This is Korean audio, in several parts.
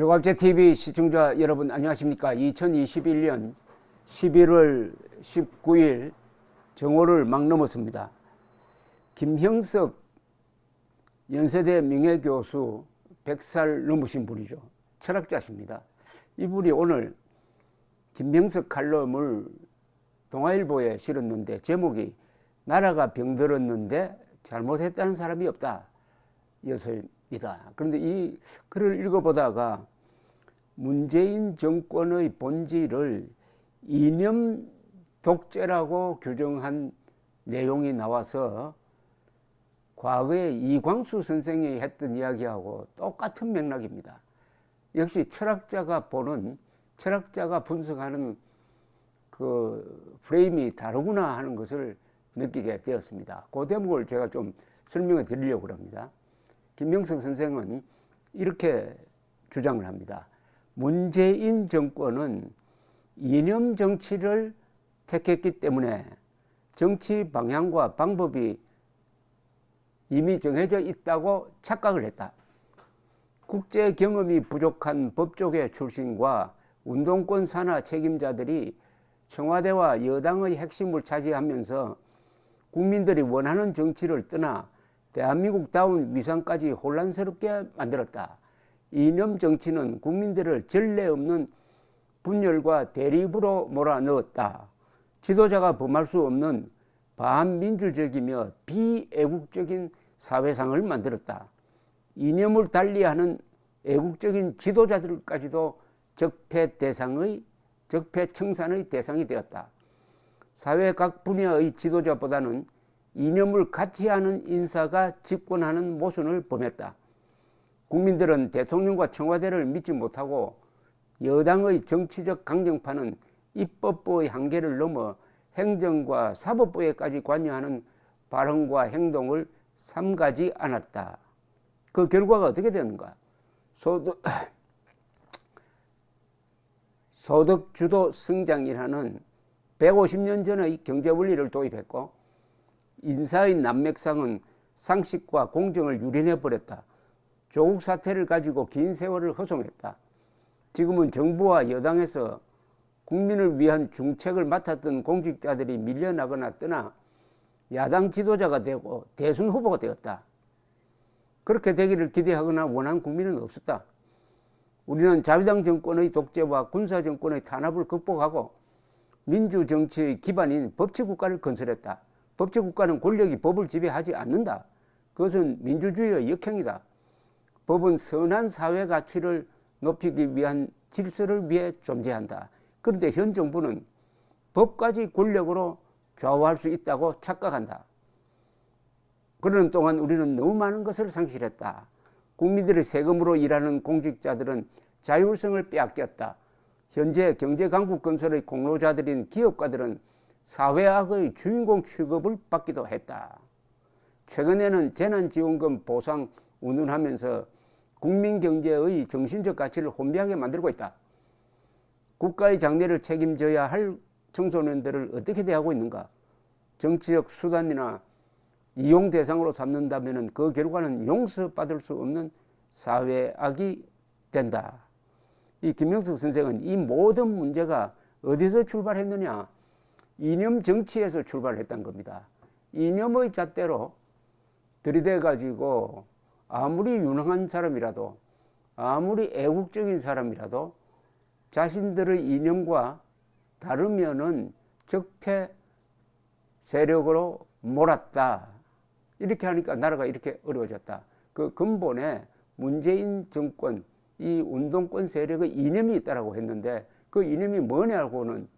조갑제TV 시청자 여러분 안녕하십니까. 2021년 11월 19일 정오를 막 넘었습니다. 김형석 연세대 명예교수 100살 넘으신 분이죠. 철학자십니다. 이분이 오늘 김형석 칼럼을 동아일보에 실었는데 제목이 나라가 병들었는데 잘못했다는 사람이 없다 였습니다. 그런데 이 글을 읽어보다가 문재인 정권의 본질을 이념 독재라고 규정한 내용이 나와서 과거에 이광수 선생이 했던 이야기하고 똑같은 맥락입니다. 역시 철학자가 분석하는 그 프레임이 다르구나 하는 것을 느끼게 되었습니다. 그 대목을 제가 좀 설명해 드리려고 합니다. 김형석 선생은 이렇게 주장을 합니다. 문재인 정권은 이념 정치를 택했기 때문에 정치 방향과 방법이 이미 정해져 있다고 착각을 했다. 국제 경험이 부족한 법조계 출신과 운동권 산하 책임자들이 청와대와 여당의 핵심을 차지하면서 국민들이 원하는 정치를 떠나 대한민국다운 위상까지 혼란스럽게 만들었다. 이념 정치는 국민들을 전례 없는 분열과 대립으로 몰아넣었다. 지도자가 범할 수 없는 반민주적이며 비애국적인 사회상을 만들었다. 이념을 달리하는 애국적인 지도자들까지도 적폐 청산의 대상이 되었다. 사회 각 분야의 지도자보다는 이념을 같이 하는 인사가 집권하는 모순을 범했다. 국민들은 대통령과 청와대를 믿지 못하고 여당의 정치적 강경파는 입법부의 한계를 넘어 행정과 사법부에까지 관여하는 발언과 행동을 삼가지 않았다. 그 결과가 어떻게 되는가? 소득주도 성장이라는 150년 전의 경제원리를 도입했고 인사의 난맥상은 상식과 공정을 유린해버렸다. 조국 사태를 가지고 긴 세월을 허송했다. 지금은 정부와 여당에서 국민을 위한 중책을 맡았던 공직자들이 밀려나거나 떠나 야당 지도자가 되고 대선 후보가 되었다. 그렇게 되기를 기대하거나 원하는 국민은 없었다. 우리는 자유당 정권의 독재와 군사정권의 탄압을 극복하고 민주정치의 기반인 법치국가를 건설했다. 법치국가는 권력이 법을 지배하지 않는다. 그것은 민주주의의 역행이다. 법은 선한 사회 가치를 높이기 위한 질서를 위해 존재한다. 그런데 현 정부는 법까지 권력으로 좌우할 수 있다고 착각한다. 그러는 동안 우리는 너무 많은 것을 상실했다. 국민들의 세금으로 일하는 공직자들은 자율성을 빼앗겼다. 현재 경제강국 건설의 공로자들인 기업가들은 사회악의 주인공 취급을 받기도 했다. 최근에는 재난지원금 보상 운운하면서 국민경제의 정신적 가치를 혼미하게 만들고 있다. 국가의 장래를 책임져야 할 청소년들을 어떻게 대하고 있는가? 정치적 수단이나 이용 대상으로 삼는다면 그 결과는 용서받을 수 없는 사회악이 된다. 이 김형석 선생은 이 모든 문제가 어디서 출발했느냐? 이념 정치에서 출발했다는 겁니다. 이념의 잣대로 들이대가지고 아무리 유능한 사람이라도 아무리 애국적인 사람이라도 자신들의 이념과 다르면은 적폐 세력으로 몰았다. 이렇게 하니까 나라가 이렇게 어려워졌다. 그 근본에 문재인 정권, 이 운동권 세력의 이념이 있다라고 했는데 그 이념이 뭐냐고는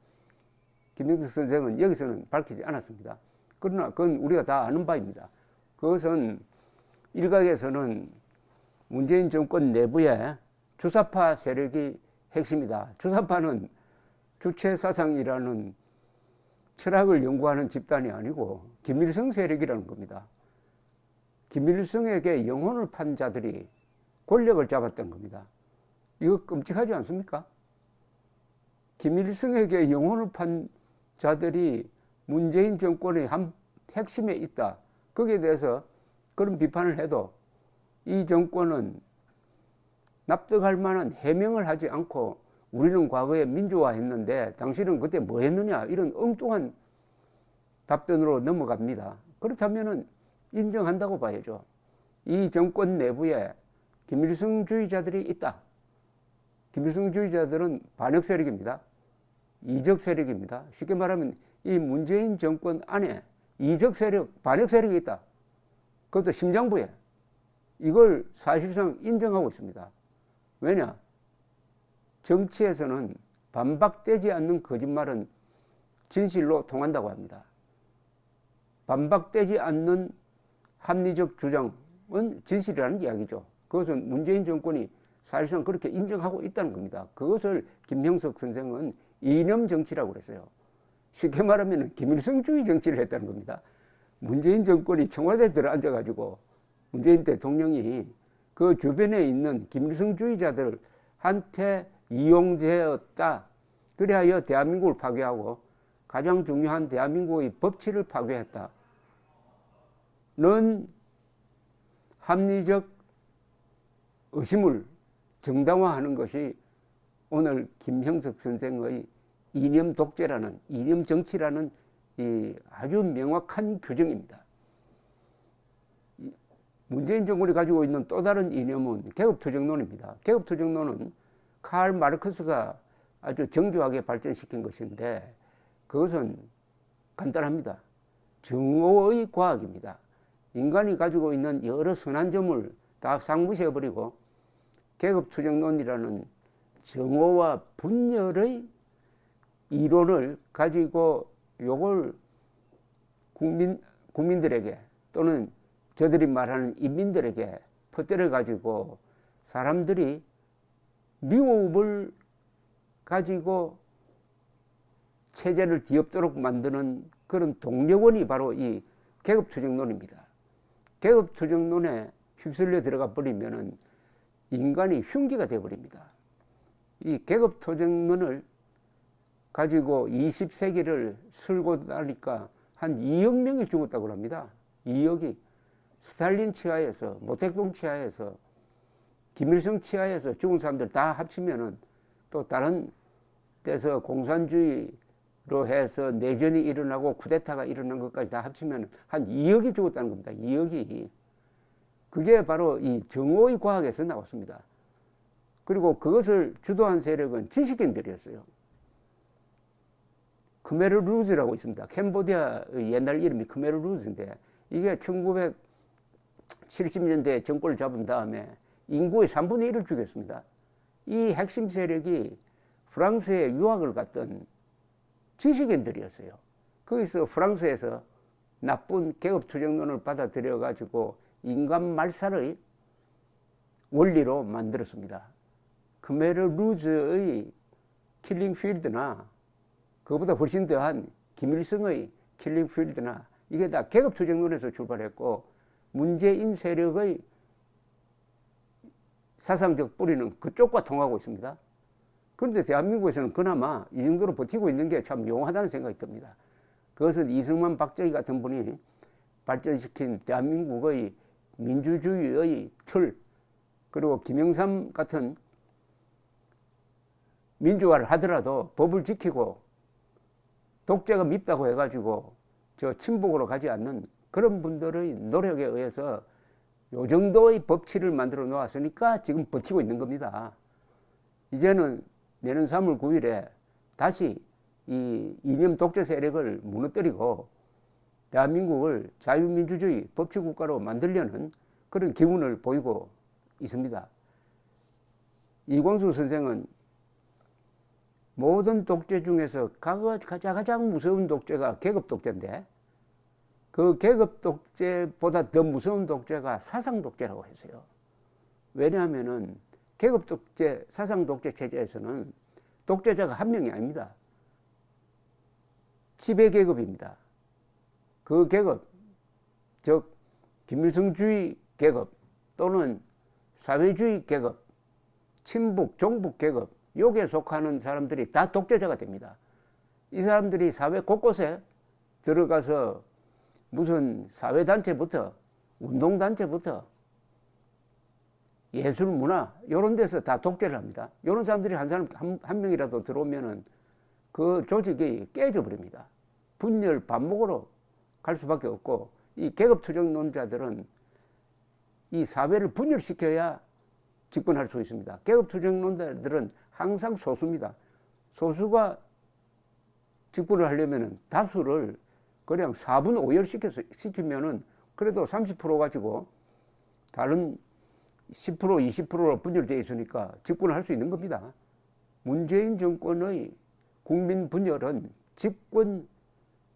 김형석 선생은 여기서는 밝히지 않았습니다. 그러나 그건 우리가 다 아는 바입니다. 그것은 일각에서는 문재인 정권 내부에 주사파 세력이 핵심이다. 주사파는 주체사상이라는 철학을 연구하는 집단이 아니고 김일성 세력이라는 겁니다. 김일성에게 영혼을 판 자들이 권력을 잡았던 겁니다. 이거 끔찍하지 않습니까? 김일성에게 영혼을 판 자들이 문재인 정권의 한 핵심에 있다. 거기에 대해서 그런 비판을 해도 이 정권은 납득할 만한 해명을 하지 않고 우리는 과거에 민주화했는데 당신은 그때 뭐 했느냐, 이런 엉뚱한 답변으로 넘어갑니다. 그렇다면 인정한다고 봐야죠. 이 정권 내부에 김일성주의자들이 있다. 김일성주의자들은 반역 세력입니다. 이적 세력입니다. 쉽게 말하면 이 문재인 정권 안에 이적 세력, 반역 세력이 있다. 그것도 심장부에. 이걸 사실상 인정하고 있습니다. 왜냐? 정치에서는 반박되지 않는 거짓말은 진실로 통한다고 합니다. 반박되지 않는 합리적 주장은 진실이라는 이야기죠. 그것은 문재인 정권이 사실상 그렇게 인정하고 있다는 겁니다. 그것을 김형석 선생은 이념 정치라고 그랬어요. 쉽게 말하면 김일성주의 정치를 했다는 겁니다. 문재인 정권이 청와대에 들어앉아가지고 문재인 대통령이 그 주변에 있는 김일성주의자들한테 이용되었다. 그리하여 대한민국을 파괴하고 가장 중요한 대한민국의 법치를 파괴했다. 는 합리적 의심을 정당화하는 것이 오늘 김형석 선생의 이념 독재라는, 이념 정치라는 이 아주 명확한 규정입니다. 문재인 정권이 가지고 있는 또 다른 이념은 계급투쟁론입니다. 계급투쟁론은 칼 마르크스가 아주 정교하게 발전시킨 것인데 그것은 간단합니다. 정오의 과학입니다. 인간이 가지고 있는 여러 선한 점을 다 상무시해버리고 계급투쟁론이라는 정오와 분열의 이론을 가지고 요걸 국민들에게 또는 저들이 말하는 인민들에게 퍼뜨려 가지고 사람들이 미움을 가지고 체제를 뒤엎도록 만드는 그런 동력원이 바로 이 계급투쟁론입니다. 계급투쟁론에 휩쓸려 들어가 버리면은 인간이 흉기가 되어버립니다. 이 계급투쟁론을 가지고 20세기를 쓸고 나니까 한 2억 명이 죽었다고 합니다. 2억이. 스탈린 치하에서, 모택동 치하에서, 김일성 치하에서 죽은 사람들 다 합치면은 또 다른 데서 공산주의로 해서 내전이 일어나고 쿠데타가 일어난 것까지 다 합치면 한 2억이 죽었다는 겁니다. 2억이. 그게 바로 이 정오의 과학에서 나왔습니다. 그리고 그것을 주도한 세력은 지식인들이었어요. 크메르 루즈라고 있습니다. 캄보디아의 옛날 이름이 크메르 루즈인데 이게 1970년대에 정권을 잡은 다음에 인구의 3분의 1을 죽였습니다. 이 핵심 세력이 프랑스에 유학을 갔던 지식인들이었어요. 거기서 프랑스에서 나쁜 계급투쟁론을 받아들여 가지고 인간 말살의 원리로 만들었습니다. 크메르 루즈의 킬링 필드나 그것보다 훨씬 더한 김일성의 킬링 필드나 이게 다 계급투쟁론에서 출발했고 문재인 세력의 사상적 뿌리는 그쪽과 통하고 있습니다. 그런데 대한민국에서는 그나마 이 정도로 버티고 있는 게 참 용하다는 생각이 듭니다. 그것은 이승만, 박정희 같은 분이 발전시킨 대한민국의 민주주의의 틀, 그리고 김영삼 같은 민주화를 하더라도 법을 지키고 독재가 밉다고 해가지고 저 친북으로 가지 않는 그런 분들의 노력에 의해서 요 정도의 법치를 만들어 놓았으니까 지금 버티고 있는 겁니다. 이제는 내년 3월 9일에 다시 이 이념 독재 세력을 무너뜨리고 대한민국을 자유민주주의 법치국가로 만들려는 그런 기운을 보이고 있습니다. 이광수 선생은 모든 독재 중에서 가장 무서운 독재가 계급 독재인데 그 계급 독재보다 더 무서운 독재가 사상 독재라고 했어요. 왜냐하면은 계급 독재, 사상 독재 체제에서는 독재자가 한 명이 아닙니다. 지배 계급입니다. 그 계급, 즉 김일성주의 계급 또는 사회주의 계급, 친북, 종북 계급 여기에 속하는 사람들이 다 독재자가 됩니다. 이 사람들이 사회 곳곳에 들어가서 무슨 사회단체부터 운동단체부터 예술, 문화 이런 데서 다 독재를 합니다. 이런 사람들이 한 사람 한 명이라도 들어오면은 그 조직이 깨져 버립니다. 분열 반목으로 갈 수밖에 없고, 이 계급투쟁론자들은 이 사회를 분열시켜야 집권할 수 있습니다. 계급투쟁론자들은 항상 소수입니다. 소수가 집권을 하려면 다수를 그냥 4분 5열 시키면은 그래도 30% 가지고 다른 10% 20%로 분열되어 있으니까 집권을 할 수 있는 겁니다. 문재인 정권의 국민 분열은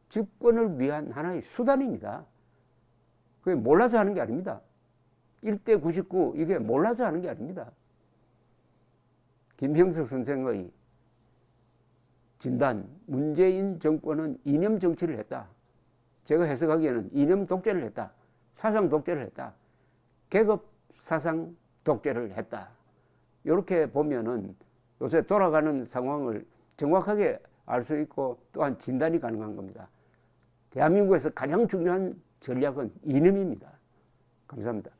집권을 위한 하나의 수단입니다. 그게 몰라서 하는 게 아닙니다. 1대 99 이게 몰라서 하는 게 아닙니다. 김형석 선생의 진단, 문재인 정권은 이념 정치를 했다. 제가 해석하기에는 이념 독재를 했다. 사상 독재를 했다. 계급 사상 독재를 했다. 이렇게 보면은 요새 돌아가는 상황을 정확하게 알 수 있고 또한 진단이 가능한 겁니다. 대한민국에서 가장 중요한 전략은 이념입니다. 감사합니다.